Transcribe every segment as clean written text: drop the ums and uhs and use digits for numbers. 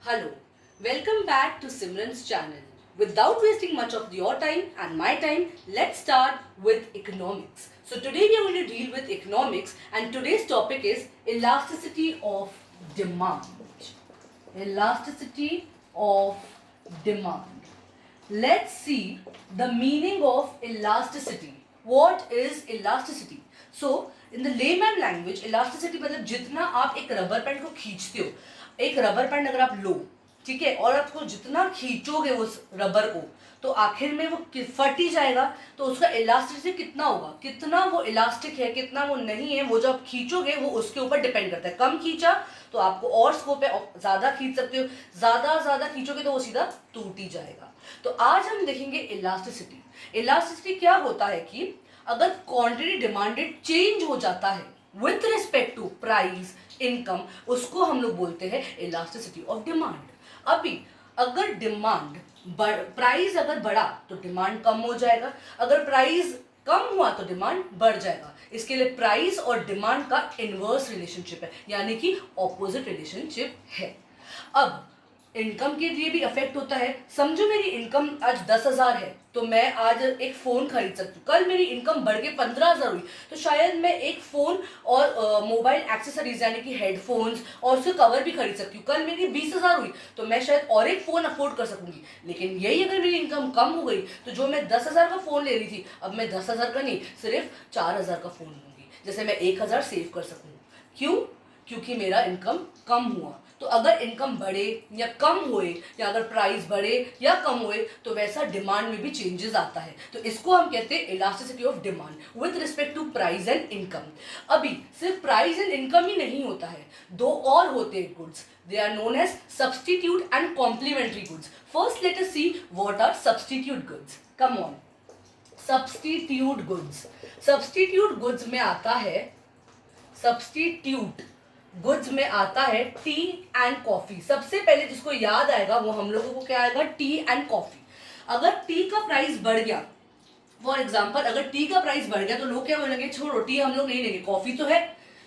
Hello, welcome back to Simran's channel. Without wasting much of your time and my time, let's start with economics. So today we are going to deal with economics and today's topic is elasticity of demand. Elasticity of demand. Let's see the meaning of elasticity. What is elasticity? So in the layman language, elasticity मतलब जितना आप एक rubber band को खींचते हो, एक rubber band अगर आप लो, ठीक है, और आपको जितना खींचोगे उस रबर को तो आखिर में वो फट ही जाएगा। तो उसका इलास्टिसिटी कितना होगा, कितना वो इलास्टिक है, कितना वो नहीं है, वो जो आप खींचोगे वो उसके ऊपर डिपेंड करता है। कम खींचा तो आपको और स्कोप है, ज्यादा खींच सकते हो, ज्यादा खींचोगे तो वो सीधा टूट ही जाएगा। तो आज हम देखेंगे इलास्टिसिटी। इलास्टिसिटी क्या होता है कि अगर क्वांटिटी डिमांडेड चेंज हो जाता है with respect to price income, उसको हम लोग बोलते हैं इलास्टिसिटी ऑफ डिमांड। अभी अगर डिमांड प्राइस अगर बढ़ा तो डिमांड कम हो जाएगा, अगर प्राइस कम हुआ तो डिमांड बढ़ जाएगा। इसके लिए प्राइस और डिमांड का इनवर्स रिलेशनशिप है, यानी कि ऑपोजिट रिलेशनशिप है। अब इनकम के लिए भी अफेक्ट होता है। समझो मेरी इनकम आज 10,000 है तो मैं आज एक फोन खरीद सकती हूँ, कल मेरी इनकम बढ़ के 15,000 हुई तो शायद मैं एक फोन और मोबाइल एक्सेसरीज यानी कि हेडफोन्स और उसके कवर भी खरीद सकती हूँ। कल मेरी 20,000 हुई तो मैं शायद और एक फोन अफोर्ड कर सकूंगी। लेकिन यही अगर मेरी इनकम कम हो गई तो जो मैं 10,000 का फोन ले रही थी अब मैं 10,000 का नहीं सिर्फ 4,000 का फोन लूंगी, जैसे मैं 1,000 सेव कर सकूँ। क्यों? क्योंकि मेरा इनकम कम हुआ। तो अगर इनकम बढ़े या कम होए, या अगर प्राइस बढ़े या कम होए तो वैसा डिमांड में भी चेंजेस आता है। तो इसको हम कहते हैं elasticity of demand with respect to price and income. अभी सिर्फ प्राइस एंड इनकम ही नहीं होता है, दो और होते हैं goods, they are known as substitute and complementary goods. First let us see what are substitute goods. Come on, substitute goods. Substitute goods में आता है, सब्स्टिट्यूट गुड्स में आता है टी एंड कॉफी। सबसे पहले जिसको याद आएगा वो हम लोगों को क्या आएगा, टी एंड कॉफी। अगर टी का प्राइस बढ़ गया, फॉर एग्जांपल अगर टी का प्राइस बढ़ गया तो लोग क्या बोलेंगे, छोड़ो टी हम लोग नहीं लेंगे, कॉफी तो है,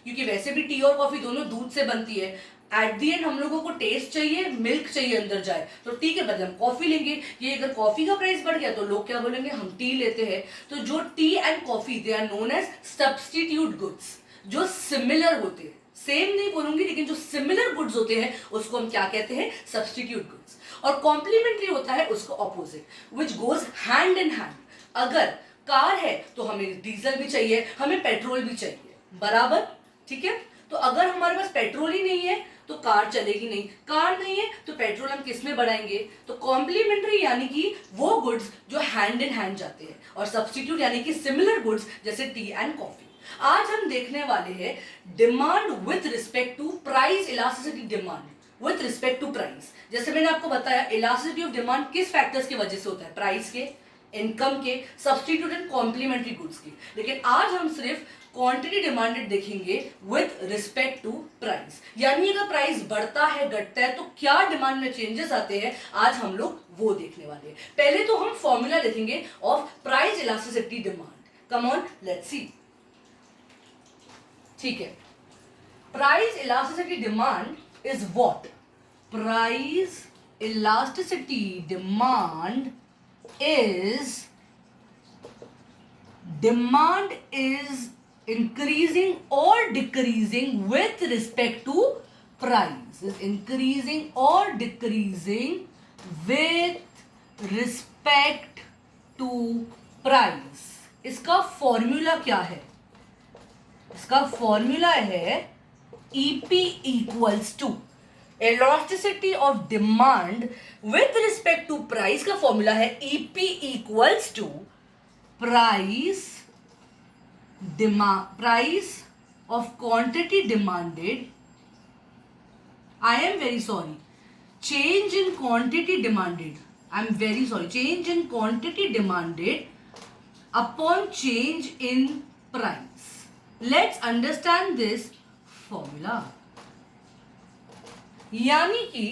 क्योंकि वैसे भी टी और कॉफी दोनों दूध से बनती है। एट दी एंड हम लोगों को टेस्ट चाहिए, मिल्क चाहिए अंदर जाए, तो टी के बदले हम कॉफी लेंगे। ये अगर कॉफी का प्राइस बढ़ गया तो लोग क्या बोलेंगे, हम टी लेते हैं। तो जो tea and coffee they are known as substitute goods, जो सिमिलर होते हैं, सेम नहीं बोलूंगी लेकिन जो सिमिलर गुड्स होते हैं उसको हम क्या कहते हैं, सब्स्टिट्यूट गुड्स। और कॉम्प्लीमेंट्री होता है उसको opposite, which goes hand in hand. अगर कार है तो हमें डीजल भी चाहिए, हमें पेट्रोल भी चाहिए, बराबर, ठीक है। तो अगर हमारे पास पेट्रोल ही नहीं है तो कार चलेगी नहीं, कार नहीं है तो पेट्रोल हम किस में बढ़ाएंगे। तो कॉम्प्लीमेंट्री यानी कि वो गुड्स जो हैंड इन हैंड जाते हैं, और सब्स्टिट्यूट यानी कि सिमिलर गुड्स जैसे टी एंड कॉफी। आज हम देखने वाले हैं demand with respect to price, elasticity demand with respect to price. जैसे मैंने आपको बताया इलास्टिसिटी ऑफ डिमांड किस फैक्टर्स की वजह से होता है, प्राइस के, इनकम के, सब्स्टिट्यूट एंड कॉम्प्लीमेंट्री गुड्स के। लेकिन आज हम सिर्फ क्वांटिटी डिमांडेड देखेंगे विथ रिस्पेक्ट टू प्राइस, यानी अगर प्राइस बढ़ता है घटता है तो क्या डिमांड में चेंजेस आते हैं, आज हम लोग वो देखने वाले हैं। पहले तो हम फॉर्मूला लिखेंगे of price elasticity demand. Come on let's see, ठीक है। Price elasticity demand is what, price elasticity demand is demand is increasing or decreasing with respect to price, is increasing or decreasing with respect to price। इसका formula क्या है, इसका formula है EP equals to elasticity of demand with respect to price का formula है EP equals to price of quantity demanded, I am very sorry, change in quantity demanded, I am very sorry, change in quantity demanded upon change in price. Let's understand this formula. यानी कि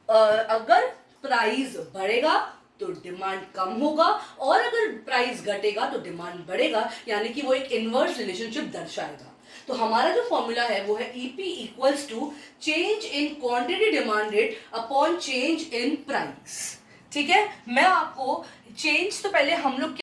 अगर price बढ़ेगा तो demand कम होगा, और अगर price घटेगा तो डिमांड बढ़ेगा, यानी कि वो एक इनवर्स रिलेशनशिप दर्शाएगा। तो हमारा जो फॉर्मूला है वो है EP equals to change in quantity demanded upon change in price. ठीक है, मैं आपको चेंज तो पहले हम लोग